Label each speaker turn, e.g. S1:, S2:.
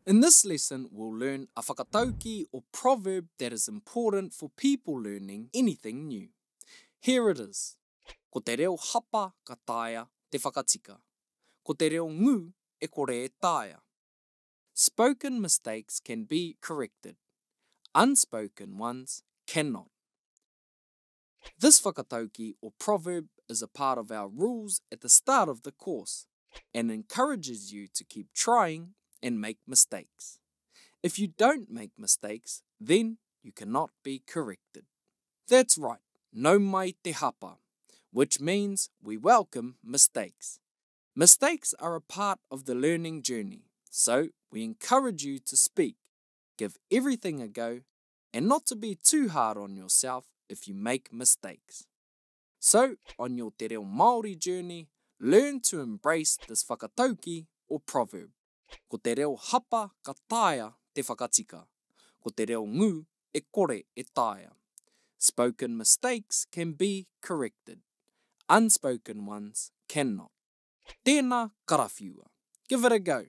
S1: In this lesson, we'll learn a whakatauki or proverb that is important for people learning anything new. Here it is. Ko te reo hapa ka taia te whakatika. Ko te reo ngu e kore e taia. Spoken mistakes can be corrected. Unspoken ones cannot. This whakatauki or proverb is a part of our rules at the start of the course and encourages you to keep trying and make mistakes. If you don't make mistakes, then you cannot be corrected. That's right, no mai te hapa, which means we welcome mistakes. Mistakes are a part of the learning journey, so we encourage you to speak, give everything a go, and not to be too hard on yourself if you make mistakes. So, on your te reo Māori journey, learn to embrace this whakatauki or proverb. Ko te reo hapa ka taia te whakatika. Ko te reo ngu e kore e taia. Spoken mistakes can be corrected. Unspoken ones cannot. Tēnā karawhiua. Give it a go.